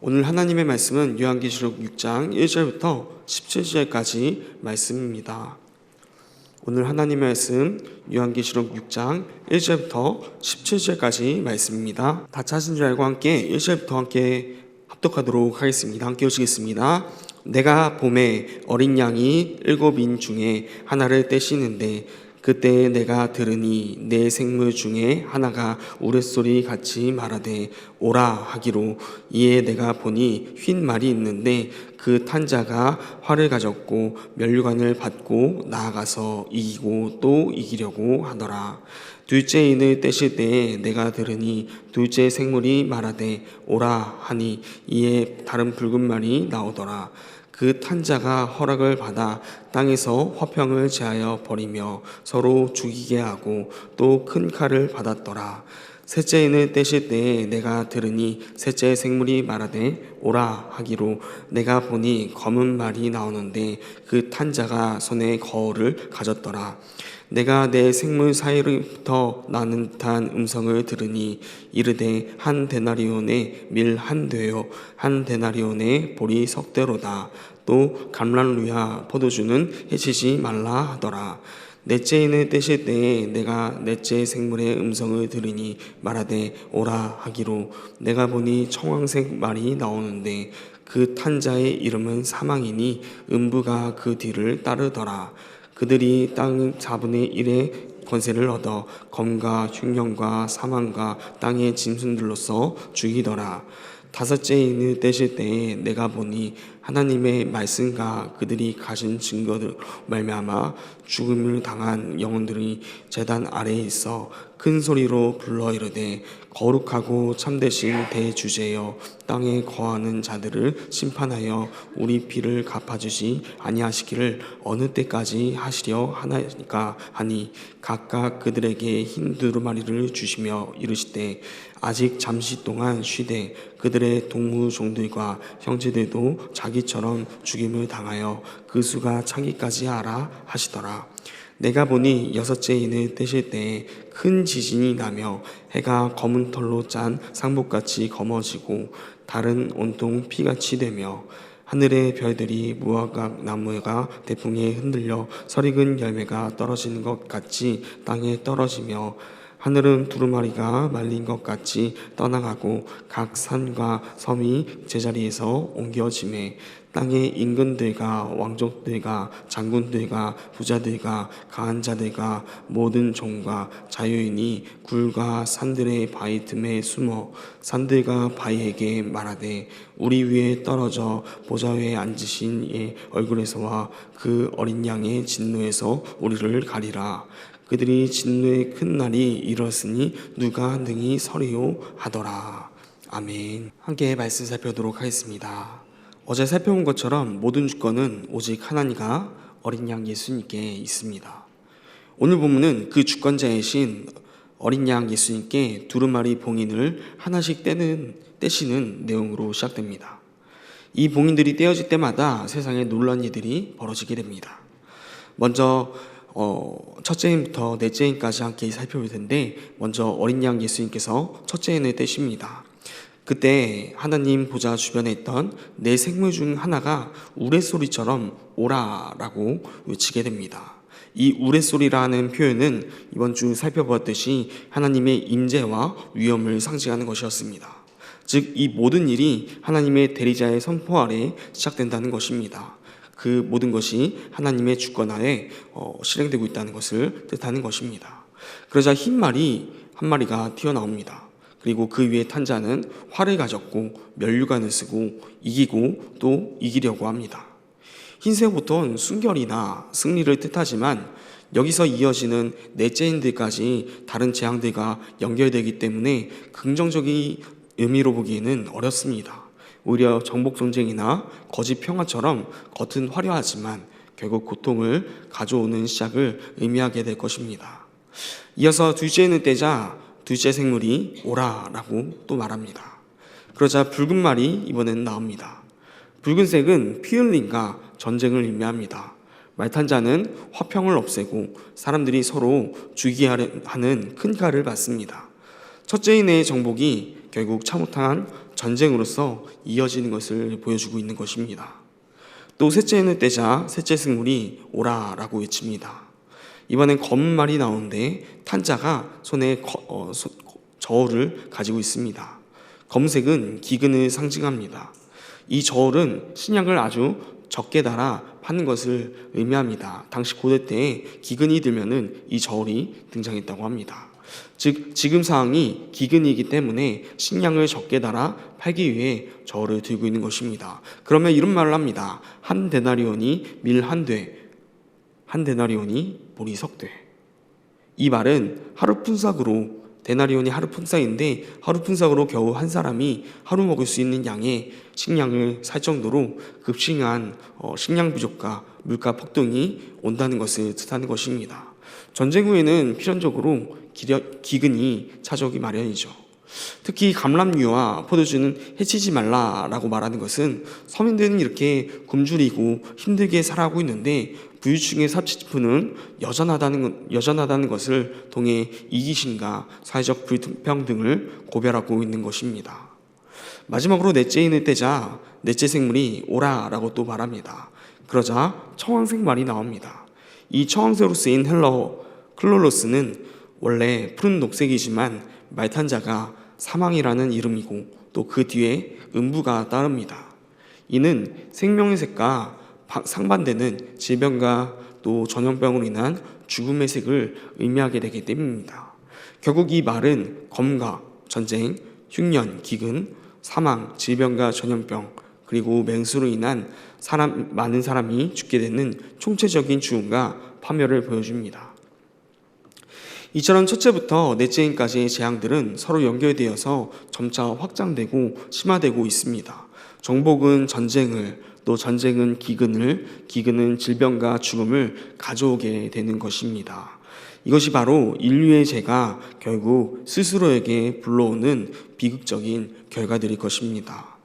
오늘 하나님의 말씀은 요한계시록 6장 1절부터 17절까지 말씀입니다. 오늘 하나님의 말씀 요한계시록 6장 1절부터 17절까지 말씀입니다. 다 찾은 줄 알고 함께 1절부터 함께 합독하도록 하겠습니다. 함께 오시겠습니다. 내가 봄에 어린 양이 7인 중에 하나를 떼시는데 그때 내가 들으니 내 생물 중에 하나가 우레소리 같이 말하되 오라 하기로, 이에 내가 보니 휜 말이 있는데 그 탄 자가 활을 가졌고 면류관을 받고 나아가서 이기고 또 이기려고 하더라. 둘째 인을 떼실 때에 내가 들으니 둘째 생물이 말하되 오라 하니, 이에 다른 붉은 말이 나오더라. 그 탄 자가 허락을 받아 땅에서 화평을 제하여 버리며 서로 죽이게 하고 또 큰 칼을 받았더라. 셋째 인을 떼실 때에 내가 들으니 셋째 생물이 말하되 오라 하기로, 내가 보니 검은 말이 나오는데 그 탄 자가 손에 거울을 가졌더라. 내가 내 생물 사이로부터 나는 듯한 음성을 들으니 이르되 한 데나리온에 밀 한 되요 한 데나리온에 보리 석대로다. 또 감람류야 포도주는 해치지 말라 하더라. 넷째 인을 떼실 때에 내가 넷째 생물의 음성을 들으니 말하되 오라 하기로, 내가 보니 청황색 말이 나오는데 그 탄 자의 이름은 사망이니 음부가 그 뒤를 따르더라. 그들이 땅 4분의 1의 권세를 얻어 검과 흉년과 사망과 땅의 짐승들로서 죽이더라. 다섯째 인을 떼실 때에 내가 보니 하나님의 말씀과 그들이 가진 증거들 말미암아 죽음을 당한 영혼들이 제단 아래에 있어 큰 소리로 불러 이르되 거룩하고 참되신 대주제여, 땅에 거하는 자들을 심판하여 우리 피를 갚아주시 아니하시기를 어느 때까지 하시려 하나이까 하니, 각각 그들에게 흰 두루마리를 주시며 이르시되 아직 잠시 동안 쉬되 그들의 동무 종들과 형제들도 자기처럼 죽임을 당하여 그 수가 차기까지 하라 하시더라. 내가 보니 여섯째 인을 떼실 때에 큰 지진이 나며 해가 검은 털로 짠 상복같이 검어지고 달은 온통 피같이 되며 하늘의 별들이 무화과 나무가 대풍에 흔들려 설익은 열매가 떨어지는 것 같이 땅에 떨어지며 하늘은 두루마리가 말린 것 같이 떠나가고 각 산과 섬이 제자리에서 옮겨지매 땅의 임금들과 왕족들과 장군들과 부자들과 강한 자들과 모든 종과 자유인이 굴과 산들의 바위 틈에 숨어 산들과 바위에게 말하되 우리 위에 떨어져 보좌 위에 앉으신 이의 얼굴에서와 그 어린 양의 진노에서 우리를 가리라. 그들이 진노의 큰 날이 이르렀으니 누가 능히 서리요 하더라. 아멘. 함께 말씀 살펴보도록 하겠습니다. 어제 살펴본 것처럼 모든 주권은 오직 하나님과 어린 양 예수님께 있습니다. 오늘 본문은 그 주권자이신 어린 양 예수님께 두루마리 봉인을 하나씩 떼시는 내용으로 시작됩니다. 이 봉인들이 떼어질 때마다 세상에 놀라운 일들이 벌어지게 됩니다. 먼저 첫째 인부터 넷째 인까지 함께 살펴볼 텐데, 먼저 어린 양 예수님께서 첫째 인을 떼십니다. 그때 하나님 보좌 주변에 있던 네 생물 중 하나가 우레소리처럼 오라라고 외치게 됩니다. 이 우레소리라는 표현은 이번 주 살펴보았듯이 하나님의 임재와 위엄을 상징하는 것이었습니다. 즉 이 모든 일이 하나님의 대리자의 선포 아래 시작된다는 것입니다. 그 모든 것이 하나님의 주권 아래 실행되고 있다는 것을 뜻하는 것입니다. 그러자 흰 말이 한 마리가 튀어나옵니다. 그리고 그 위에 탄 자는 활을 가졌고 면류관을 쓰고 이기고 또 이기려고 합니다. 흰색부터는 순결이나 승리를 뜻하지만 여기서 이어지는 넷째 인들까지 다른 재앙들과 연결되기 때문에 긍정적인 의미로 보기에는 어렵습니다. 오히려 정복 전쟁이나 거짓 평화처럼 겉은 화려하지만 결국 고통을 가져오는 시작을 의미하게 될 것입니다. 이어서 둘째 인을 떼자 둘째 생물이 오라라고 또 말합니다. 그러자 붉은 말이 이번에는 나옵니다. 붉은색은 피 흘림과 전쟁을 의미합니다. 말탄 자는 화평을 없애고 사람들이 서로 죽이게 하는 큰 칼을 받습니다. 첫째 인의 정복이 결국 참혹한 전쟁으로서 이어지는 것을 보여주고 있는 것입니다. 또 셋째 해를 떼자 셋째 생물이 오라라고 외칩니다. 이번엔 검은 말이 나오는데 탄자가 손에 저울을 가지고 있습니다. 검은색은 기근을 상징합니다. 이 저울은 신약을 아주 적게 달아 파는 것을 의미합니다. 당시 고대 때에 기근이 들면은 이 저울이 등장했다고 합니다. 즉 지금 상황이 기근이기 때문에 식량을 적게 달아 팔기 위해 저울을 들고 있는 것입니다. 그러면 이런 말을 합니다. 한 데나리온이 밀 한 돼, 한 데나리온이 보리 석돼. 이 말은 하루 품삯으로, 데나리온이 하루 품삯인데 하루 품삯으로 겨우 한 사람이 하루 먹을 수 있는 양의 식량을 살 정도로 급싱한 식량 부족과 물가 폭등이 온다는 것을 뜻하는 것입니다. 전쟁 후에는 필연적으로 기근이 찾아오기 마련이죠. 특히 감람류와 포도주는 해치지 말라라고 말하는 것은 서민들은 이렇게 굶주리고 힘들게 살아가고 있는데 부유층의 섭취뿐은 여전하다는 것을 통해 이기심과 사회적 불평등을 고별하고 있는 것입니다. 마지막으로 넷째 인을 떼자 넷째 생물이 오라라고 또 말합니다. 그러자 청황색 말이 나옵니다. 이 청황색으로 쓰인 헬러 클로로스는 원래 푸른 녹색이지만 말탄자가 사망이라는 이름이고 또 그 뒤에 음부가 따릅니다. 이는 생명의 색과 상반되는 질병과 또 전염병으로 인한 죽음의 색을 의미하게 되기 때문입니다. 결국 이 말은 검과 전쟁, 흉년, 기근, 사망, 질병과 전염병, 그리고 맹수로 인한 많은 사람이 죽게 되는 총체적인 죽음과 파멸을 보여줍니다. 이처럼 첫째부터 넷째인까지의 재앙들은 서로 연결되어서 점차 확장되고 심화되고 있습니다. 정복은 전쟁을, 또 전쟁은 기근을, 기근은 질병과 죽음을 가져오게 되는 것입니다. 이것이 바로 인류의 죄가 결국 스스로에게 불러오는 비극적인 결과들일 것입니다.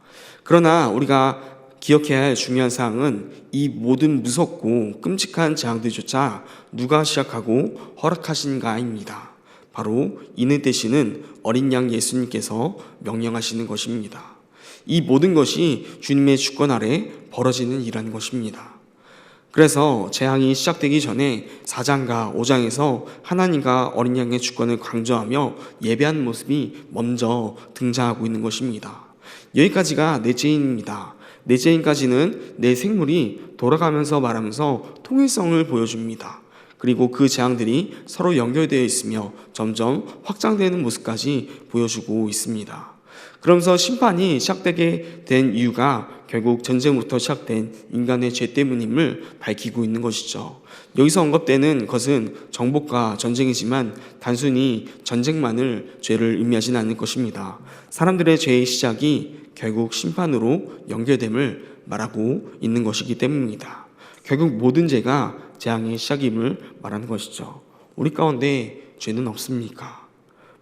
그러나 우리가 기억해야 할 중요한 사항은 이 모든 무섭고 끔찍한 재앙들조차 누가 시작하고 허락하신가입니다. 바로 이는 되시는 어린 양 예수님께서 명령하시는 것입니다. 이 모든 것이 주님의 주권 아래 벌어지는 일이라는 것입니다. 그래서 재앙이 시작되기 전에 4장과 5장에서 하나님과 어린 양의 주권을 강조하며 예배하는 모습이 먼저 등장하고 있는 것입니다. 여기까지가 넷째인입니다. 넷째인까지는 내 생물이 돌아가면서 말하면서 통일성을 보여줍니다. 그리고 그 재앙들이 서로 연결되어 있으며 점점 확장되는 모습까지 보여주고 있습니다. 그러면서 심판이 시작되게 된 이유가 결국 전쟁부터 시작된 인간의 죄 때문임을 밝히고 있는 것이죠. 여기서 언급되는 것은 정복과 전쟁이지만 단순히 전쟁만을 죄를 의미하지는 않을 것입니다. 사람들의 죄의 시작이 결국 심판으로 연결됨을 말하고 있는 것이기 때문입니다. 결국 모든 죄가 재앙의 시작임을 말하는 것이죠. 우리 가운데 죄는 없습니까?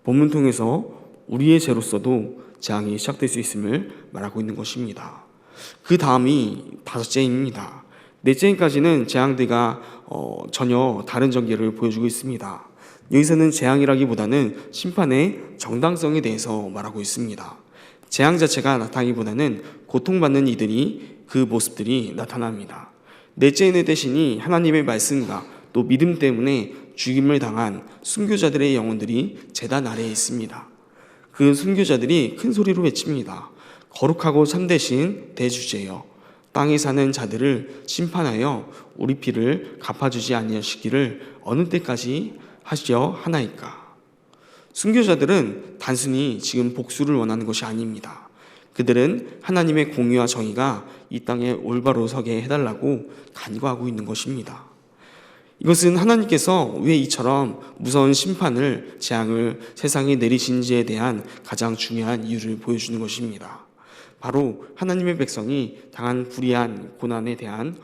본문 통해서 우리의 죄로서도 재앙이 시작될 수 있음을 말하고 있는 것입니다. 그 다음이 다섯째입니다. 넷째까지는 재앙들과 전혀 다른 전개를 보여주고 있습니다. 여기서는 재앙이라기보다는 심판의 정당성에 대해서 말하고 있습니다. 재앙 자체가 나타나기보다는 고통받는 이들이 그 모습들이 나타납니다. 넷째인의 대신이 하나님의 말씀과 또 믿음 때문에 죽임을 당한 순교자들의 영혼들이 제단 아래에 있습니다. 그 순교자들이 큰 소리로 외칩니다. 거룩하고 참되신 대주제여, 땅에 사는 자들을 심판하여 우리 피를 갚아주지 아니하시기를 어느 때까지 하시려 하나이까. 순교자들은 단순히 지금 복수를 원하는 것이 아닙니다. 그들은 하나님의 공의와 정의가 이 땅에 올바로 서게 해달라고 간구하고 있는 것입니다. 이것은 하나님께서 왜 이처럼 무서운 심판을, 재앙을 세상에 내리신지에 대한 가장 중요한 이유를 보여주는 것입니다. 바로 하나님의 백성이 당한 불의한 고난에 대한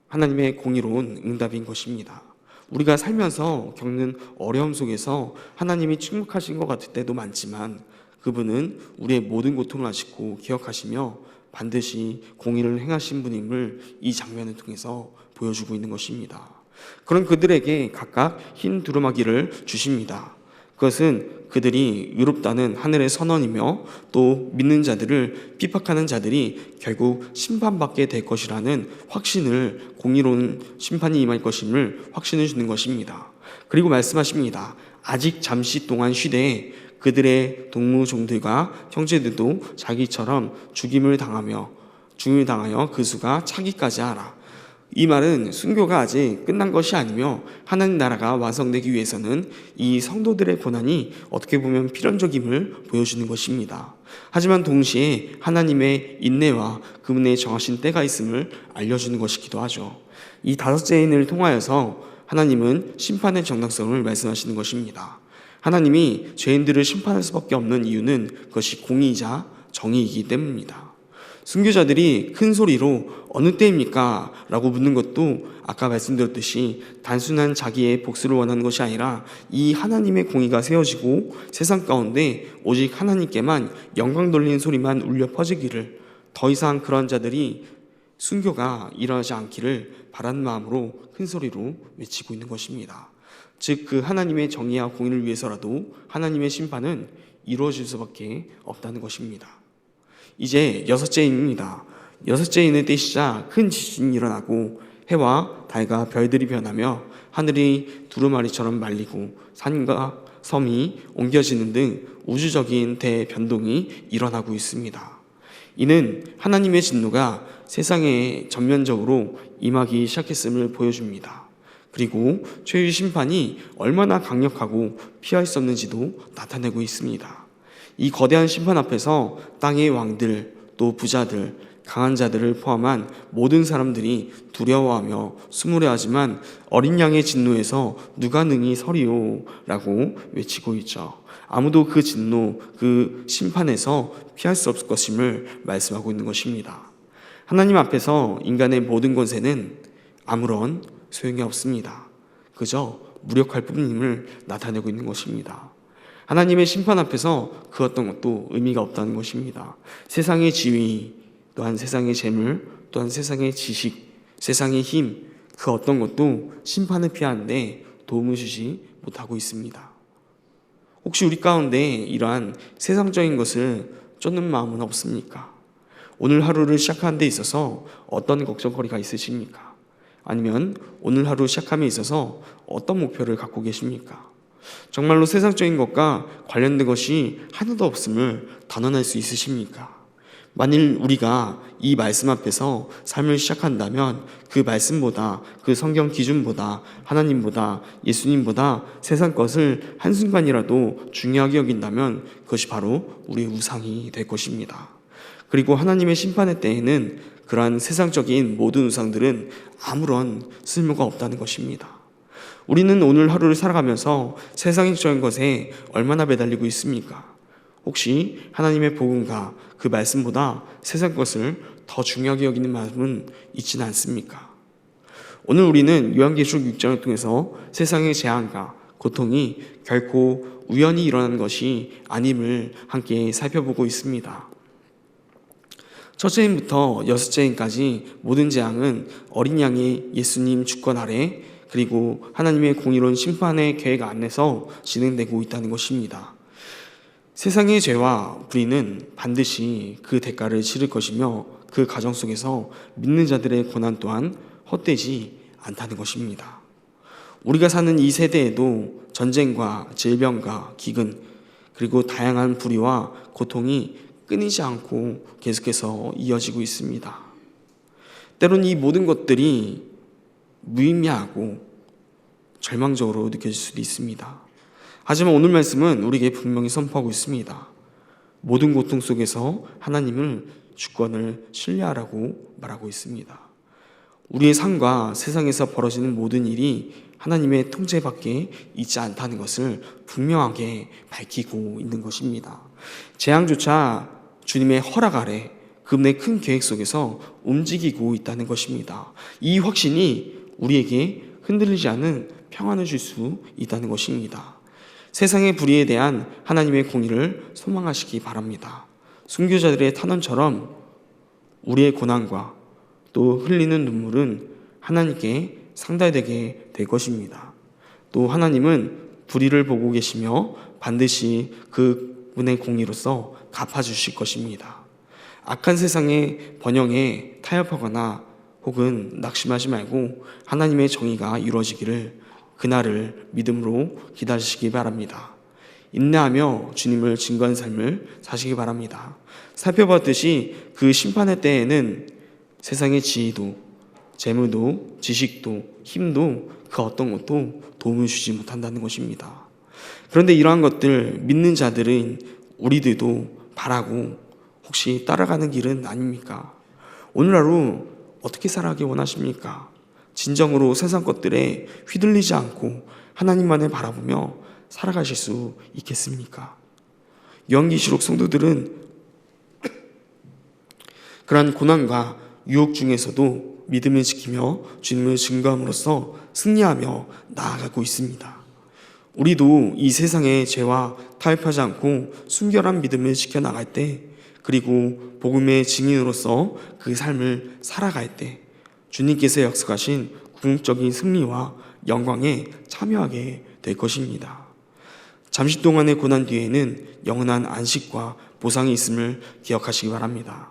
하나님의 공의로운 응답인 것입니다. 우리가 살면서 겪는 어려움 속에서 하나님이 침묵하신 것 같을 때도 많지만 그분은 우리의 모든 고통을 아시고 기억하시며 반드시 공의를 행하신 분임을 이 장면을 통해서 보여주고 있는 것입니다. 그런 그들에게 각각 흰 두루마기를 주십니다. 그것은 그들이 의롭다는 하늘의 선언이며 또 믿는 자들을 핍박하는 자들이 결국 심판받게 될 것이라는 확신을, 공의로운 심판이 임할 것임을 확신을 주는 것입니다. 그리고 말씀하십니다. 아직 잠시 동안 쉬되 그들의 동무종들과 형제들도 자기처럼 죽임을 당하여 그 수가 차기까지 하라. 이 말은 순교가 아직 끝난 것이 아니며 하나님 나라가 완성되기 위해서는 이 성도들의 고난이 어떻게 보면 필연적임을 보여주는 것입니다. 하지만 동시에 하나님의 인내와 그분의 정하신 때가 있음을 알려주는 것이기도 하죠. 이 다섯째 인을 통하여서 하나님은 심판의 정당성을 말씀하시는 것입니다. 하나님이 죄인들을 심판할 수밖에 없는 이유는 그것이 공의이자 정의이기 때문입니다. 순교자들이 큰 소리로 어느 때입니까? 라고 묻는 것도 아까 말씀드렸듯이 단순한 자기의 복수를 원하는 것이 아니라 이 하나님의 공의가 세워지고 세상 가운데 오직 하나님께만 영광 돌리는 소리만 울려 퍼지기를, 더 이상 그런 자들이 순교가 일어나지 않기를 바라는 마음으로 큰 소리로 외치고 있는 것입니다. 즉 그 하나님의 정의와 공의를 위해서라도 하나님의 심판은 이루어질 수밖에 없다는 것입니다. 이제 여섯째 인입니다. 여섯째 인을 떼시자 큰 지진이 일어나고 해와 달과 별들이 변하며 하늘이 두루마리처럼 말리고 산과 섬이 옮겨지는 등 우주적인 대변동이 일어나고 있습니다. 이는 하나님의 진노가 세상에 전면적으로 임하기 시작했음을 보여줍니다. 그리고 최후의 심판이 얼마나 강력하고 피할 수 없는지도 나타내고 있습니다. 이 거대한 심판 앞에서 땅의 왕들, 또 부자들, 강한 자들을 포함한 모든 사람들이 두려워하며 수무려하지만 어린 양의 진노에서 누가 능히 서리요? 라고 외치고 있죠. 아무도 그 진노, 그 심판에서 피할 수 없을 것임을 말씀하고 있는 것입니다. 하나님 앞에서 인간의 모든 권세는 아무런 소용이 없습니다. 그저 무력할 뿐임을 나타내고 있는 것입니다. 하나님의 심판 앞에서 그 어떤 것도 의미가 없다는 것입니다. 세상의 지위, 또한 세상의 재물, 또한 세상의 지식, 세상의 힘, 그 어떤 것도 심판을 피하는데 도움을 주지 못하고 있습니다. 혹시 우리 가운데 이러한 세상적인 것을 쫓는 마음은 없습니까? 오늘 하루를 시작하는 데 있어서 어떤 걱정거리가 있으십니까? 아니면 오늘 하루 시작함에 있어서 어떤 목표를 갖고 계십니까? 정말로 세상적인 것과 관련된 것이 하나도 없음을 단언할 수 있으십니까? 만일 우리가 이 말씀 앞에서 삶을 시작한다면 그 말씀보다, 그 성경 기준보다, 하나님보다, 예수님보다 세상 것을 한순간이라도 중요하게 여긴다면 그것이 바로 우리의 우상이 될 것입니다. 그리고 하나님의 심판의 때에는 그러한 세상적인 모든 우상들은 아무런 쓸모가 없다는 것입니다. 우리는 오늘 하루를 살아가면서 세상적인 것에 얼마나 매달리고 있습니까? 혹시 하나님의 복음과 그 말씀보다 세상 것을 더 중요하게 여기는 마음은 있지는 않습니까? 오늘 우리는 요한계시록 6장을 통해서 세상의 재앙과 고통이 결코 우연히 일어나는 것이 아님을 함께 살펴보고 있습니다. 첫째 인부터 여섯째 인까지 모든 재앙은 어린 양의 예수님 주권 아래 그리고 하나님의 공의로운 심판의 계획 안에서 진행되고 있다는 것입니다. 세상의 죄와 불의는 반드시 그 대가를 치를 것이며 그 가정 속에서 믿는 자들의 고난 또한 헛되지 않다는 것입니다. 우리가 사는 이 세대에도 전쟁과 질병과 기근 그리고 다양한 불의와 고통이 끊이지 않고 계속해서 이어지고 있습니다. 때론 이 모든 것들이 무의미하고 절망적으로 느껴질 수도 있습니다. 하지만 오늘 말씀은 우리에게 분명히 선포하고 있습니다. 모든 고통 속에서 하나님을 주권을 신뢰하라고 말하고 있습니다. 우리의 삶과 세상에서 벌어지는 모든 일이 하나님의 통제 밖에 있지 않다는 것을 분명하게 밝히고 있는 것입니다. 재앙조차 주님의 허락 아래 그분의 큰 계획 속에서 움직이고 있다는 것입니다. 이 확신이 우리에게 흔들리지 않은 평안을 줄 수 있다는 것입니다. 세상의 불의에 대한 하나님의 공의를 소망하시기 바랍니다. 순교자들의 탄원처럼 우리의 고난과 또 흘리는 눈물은 하나님께 상달되게 될 것입니다. 또 하나님은 불의를 보고 계시며 반드시 그분의 공의로서 갚아주실 것입니다. 악한 세상의 번영에 타협하거나 혹은 낙심하지 말고 하나님의 정의가 이루어지기를 그날을 믿음으로 기다리시기 바랍니다. 인내하며 주님을 증거한 삶을 사시기 바랍니다. 살펴봤듯이 그 심판의 때에는 세상의 지위도, 재물도, 지식도, 힘도 그 어떤 것도 도움을 주지 못한다는 것입니다. 그런데 이러한 것들 믿는 자들은 우리들도 바라고 혹시 따라가는 길은 아닙니까? 오늘 하루 어떻게 살아가기 원하십니까? 진정으로 세상 것들에 휘둘리지 않고 하나님만을 바라보며 살아가실 수 있겠습니까? 요한계시록 성도들은 그러한 고난과 유혹 중에서도 믿음을 지키며 주님을 증거함으로써 승리하며 나아가고 있습니다. 우리도 이 세상의 죄와 타협하지 않고 순결한 믿음을 지켜나갈 때, 그리고 복음의 증인으로서 그 삶을 살아갈 때 주님께서 약속하신 궁극적인 승리와 영광에 참여하게 될 것입니다. 잠시 동안의 고난 뒤에는 영원한 안식과 보상이 있음을 기억하시기 바랍니다.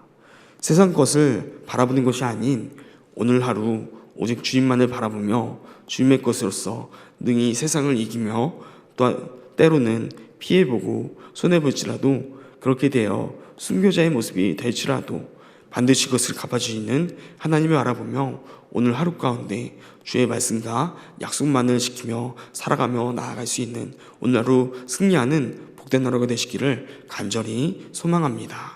세상 것을 바라보는 것이 아닌 오늘 하루 오직 주님만을 바라보며 주님의 것으로서 능히 세상을 이기며 또한 때로는 피해보고 손해볼지라도 그렇게 되어 순교자의 모습이 될지라도 반드시 그것을 갚아주시는 하나님을 알아보며 오늘 하루 가운데 주의 말씀과 약속만을 지키며 살아가며 나아갈 수 있는 오늘 하루 승리하는 복된 하루가 되시기를 간절히 소망합니다.